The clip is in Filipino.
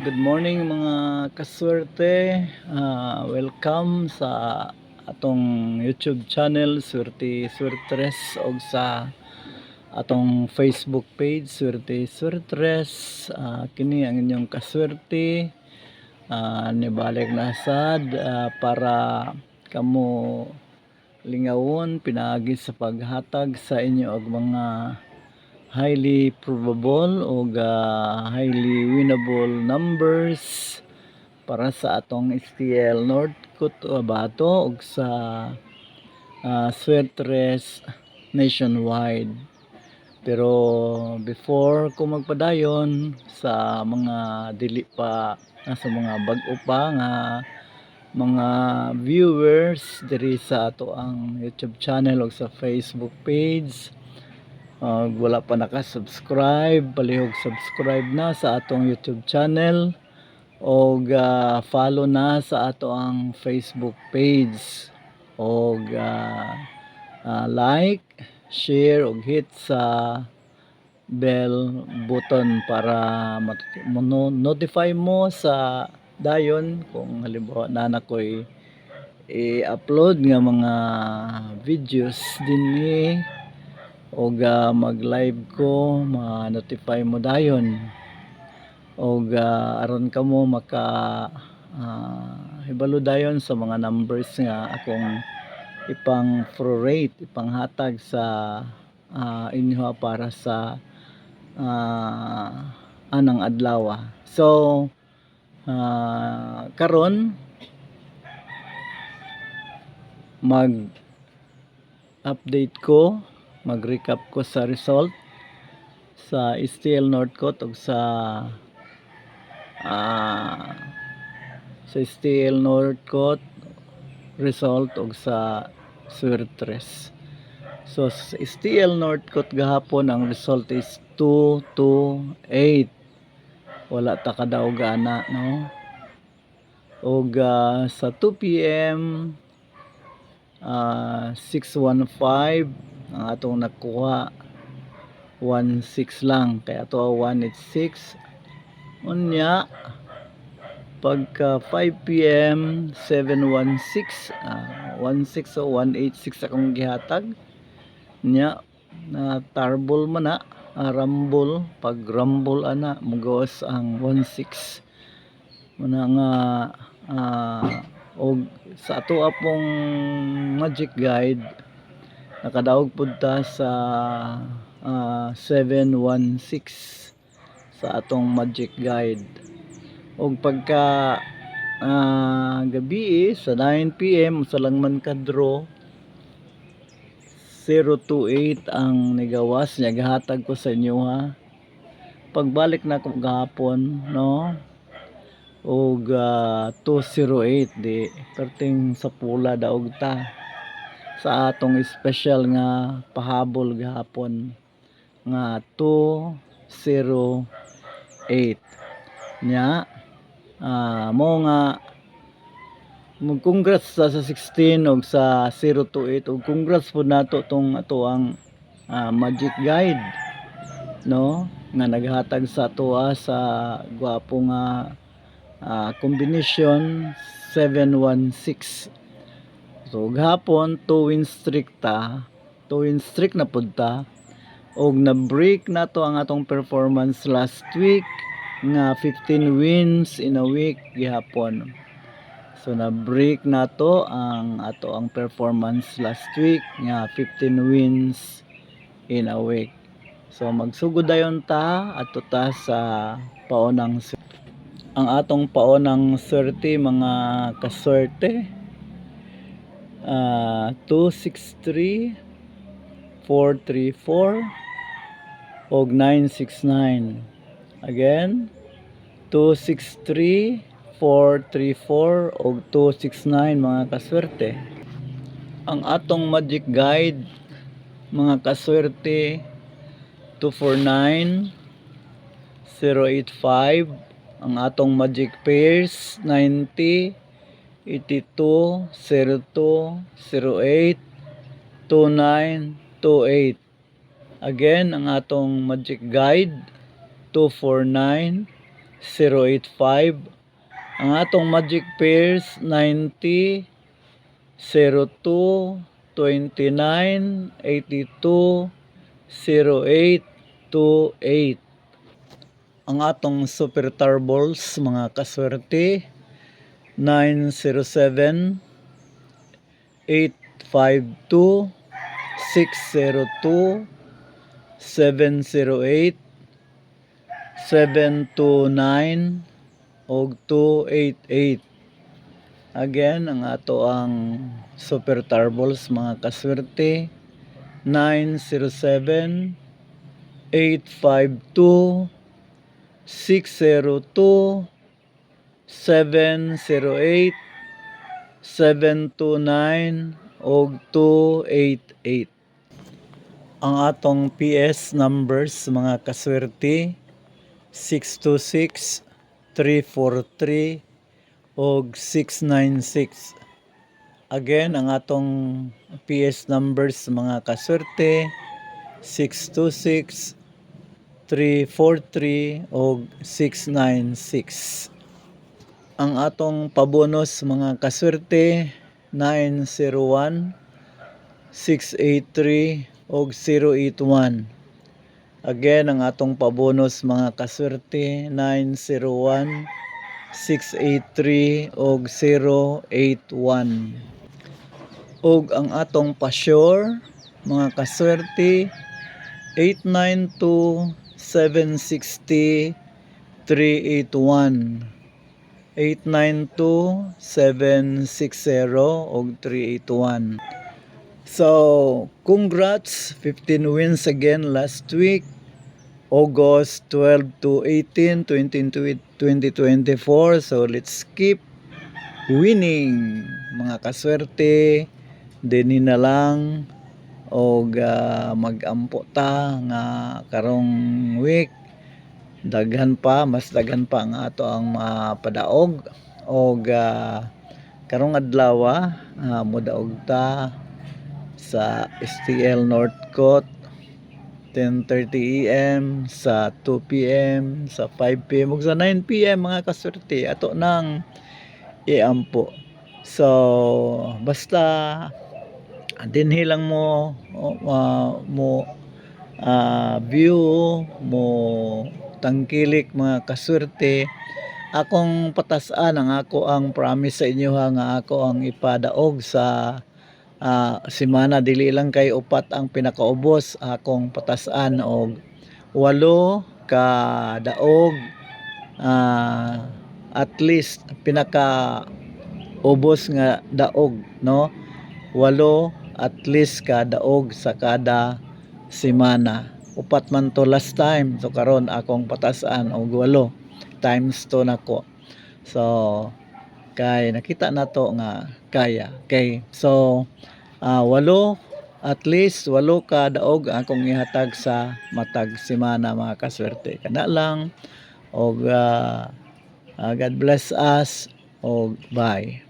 Good morning mga kaswerte. Welcome sa atong YouTube channel Swerte Swertres og sa atong Facebook page Swerte Swertres. Kini ang inyong kaswerte. Nibalik na sad para kamo lingawon pinaagi sa paghatag sa inyo og mga highly probable o highly winnable numbers para sa atong STL Northcote Abato ug sa Swertres nationwide. Pero before ko magpadayon sa mga dili pa sa mga bag-o pa nga mga viewers diri sa ato ang YouTube channel ug sa Facebook page, wala pa naka-subscribe, palihog subscribe na sa atong YouTube channel o follow na sa ato ang Facebook page o like, share o hit sa bell button para notify mo sa dayon kung halimbawa na ko'y i-upload nga mga videos dinhi o mag-live ko, ma-notify mo dayon o aron kamo maka hibalo dayon sa mga numbers nga akong ipang prorate, ipanghatag sa inyo para sa anang adlaw. So karon mag-update ko, mag-recap ko sa result sa STL Northcote ug sa STL Northcote result ug sa Swertres. So sa STL Northcote gahapon ang result is 228. Wala ta kadaog ana, no? Og sa 2 PM 615 ang atong nakuha 16 lang kay ato 186. Unya pagka 5 PM 716 16 o 186 akong gihatag nya na tarbol man na rumble, pag rumble ana mugawas ang 16 muna nga og sa ato apong magic guide nakadaog pud ta sa 716 sa atong magic guide. Og pagka gabi sa 9 PM sa lang man ka draw 028 ang nigawas niya gihatag ko sa inyo ha. Pagbalik na ko gahapon, no, og 208 di perting sa pula daog ta sa atong special nga pahabol gahapon nga 208 nya mo nga mag-congrats sa 16 ug sa 028 ug congrats po nato tong ato ang magic guide, no, nga naghatag sa ato sa gwapo nga combination 716. So gahapon 2 win streak ta, 2 win streak na pud ta og na break nato ang atong performance last week nga 15 wins in a week gihapon. So na break nato ang ato ang performance last week nga 15 wins in a week. So magsugod dayon ta adto ta sa paunang ang atong paunang swerte mga kaswerte. 263 434 og 969. Again 263 434 og 269 mga kaswerte. Ang atong magic guide mga kaswerte 249 085. Ang atong magic pairs 90 82 02 08 29 28. Again ang atong magic guide 249 085. Ang atong magic pairs 90, 02, 29, 82, 08, 28. Ang atong super turbles mga kaswerte 907, 852, 602, 708, 729 og 288. Again, ang ato ang super turbles mga kaswerte 907, 852, 602, 708, 729 og 288. Ang atong PS numbers mga kaswerte 626, 343 og 696. Again, ang atong PS numbers mga kaswerte 626, 343 og 696. Ang atong pabonus mga kaswerte 901, 683 og 081. Again, ang atong pabonus mga kaswerte 901, 683 og 081. Og ang atong pa-sure mga kaswerte 892, 760, 381. 892, 760 og 381. So, congrats, 15 wins again last week, August 12 to 18, 2024. So, let's keep winning, mga kaswerte. Din na lang, og mag-ampo ta nga karong week. Mas daghan pa ang ato ang mapadaog. Og karong adlaw, modaog ta sa STL Northcote 10:30 AM, sa 2 PM, sa 5 PM ug sa 9 PM mga kaswerte ato nang iampo. So basta dinhi lang mo view mo tangkilik mga kaswerte. Akong patasan ang ako ang promise sa inyo nga ako ang ipadaog sa semana. Dili lang kay upat ang pinakaubos, akong patasan og 8 ka daog, at least pinaka ubos nga daog, no? 8 at least ka daog sa kada semana. Upat man to last time, so karon akong patasan og 8 times 2 nako. So kay nakita na to nga kaya. Okay, so 8 at least 8 ka daog akong ihatag sa matag semana mga kaswerte. Kana lang og God bless us og bye.